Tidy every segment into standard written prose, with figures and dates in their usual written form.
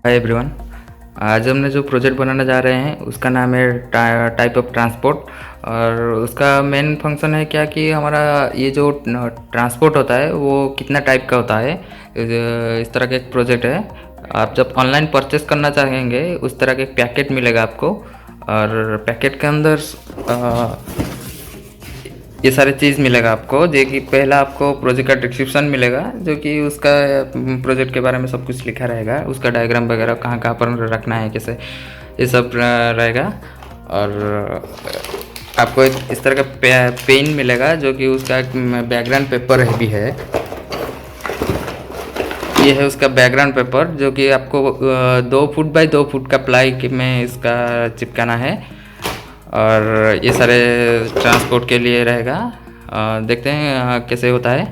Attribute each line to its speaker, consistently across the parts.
Speaker 1: Hi everyone. आज हमने जो प्रोजेक्ट बनाने जा रहे हैं उसका नाम है टाइप ऑफ ट्रांसपोर्ट। और उसका मेन फंक्शन है क्या कि हमारा ये जो ट्रांसपोर्ट होता है वो कितना टाइप का होता है। इस तरह का एक प्रोजेक्ट है। आप जब ऑनलाइन परचेस करना चाहेंगे उस तरह का एक पैकेट मिलेगा आपको, और पैकेट के अंदर ये सारे चीज़ मिलेगा आपको। जो कि पहला आपको प्रोजेक्ट का डिस्क्रिप्शन मिलेगा, जो कि उसका प्रोजेक्ट के बारे में सब कुछ लिखा रहेगा, उसका डायग्राम वगैरह कहाँ कहाँ पर रखना है, कैसे, ये सब रहेगा। और आपको इस तरह का पेन मिलेगा, जो कि उसका बैकग्राउंड पेपर भी है। ये है उसका बैकग्राउंड पेपर, जो कि आपको 2 फुट बाई 2 फुट का प्लाई में इसका चिपकाना है। और ये सारे ट्रांसपोर्ट के लिए रहेगा। देखते हैं कैसे होता है।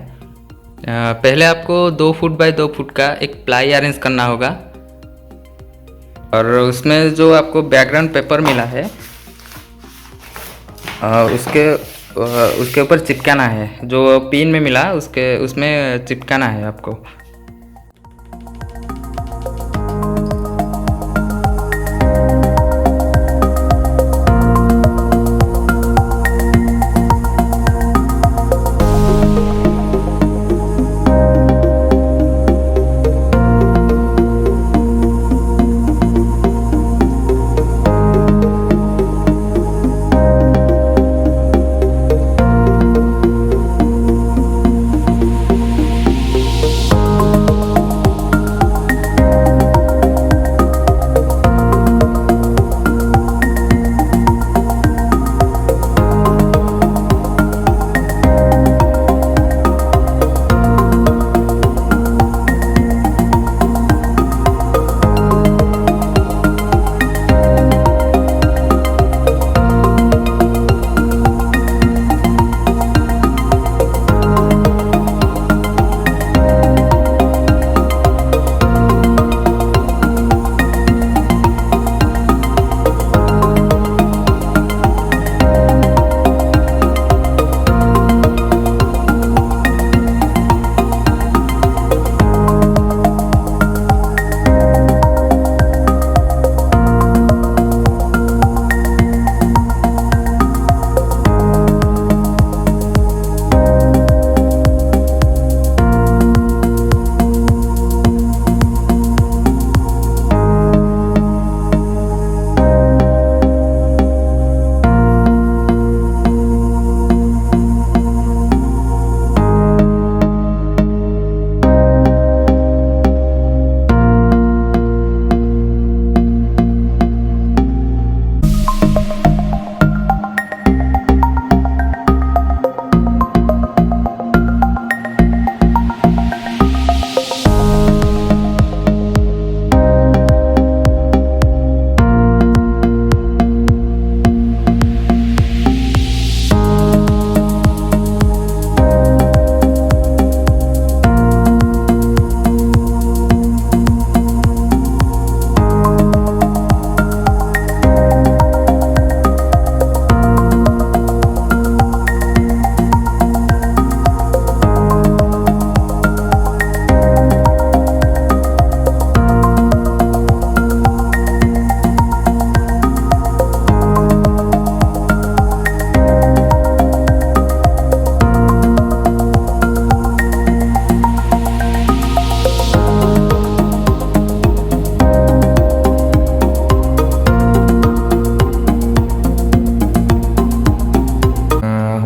Speaker 1: पहले आपको 2 फुट बाई 2 फुट का एक प्लाई अरेंज करना होगा, और उसमें जो आपको बैकग्राउंड पेपर मिला है उसके ऊपर चिपकाना है। जो पिन में मिला उसमें चिपकाना है आपको।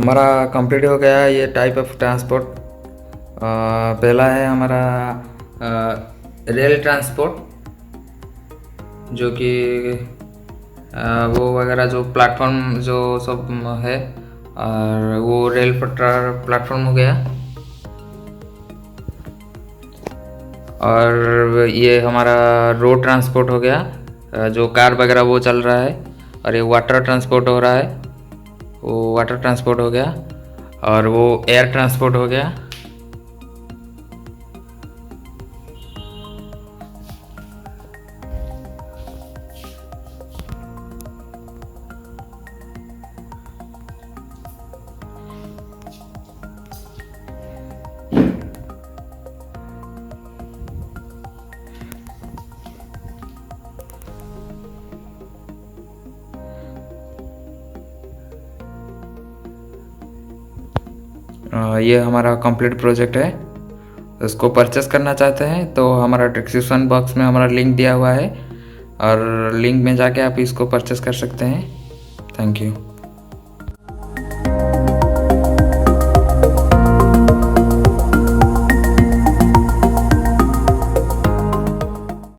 Speaker 1: हमारा कंप्लीट हो गया ये टाइप ऑफ ट्रांसपोर्ट। पहला है हमारा रेल ट्रांसपोर्ट, जो कि वो वगैरह जो प्लेटफॉर्म जो सब है, और वो रेल प्लेटफॉर्म हो गया। और ये हमारा रोड ट्रांसपोर्ट हो गया, जो कार वगैरह वो चल रहा है। और ये वाटर ट्रांसपोर्ट हो रहा है, वो वाटर ट्रांसपोर्ट हो गया। और वो एयर ट्रांसपोर्ट हो गया। ये हमारा कंप्लीट प्रोजेक्ट है। इसको परचेस करना चाहते हैं तो हमारा डिस्क्रिप्शन बॉक्स में हमारा लिंक दिया हुआ है, और लिंक में जाके आप इसको परचेस कर सकते हैं। Thank you.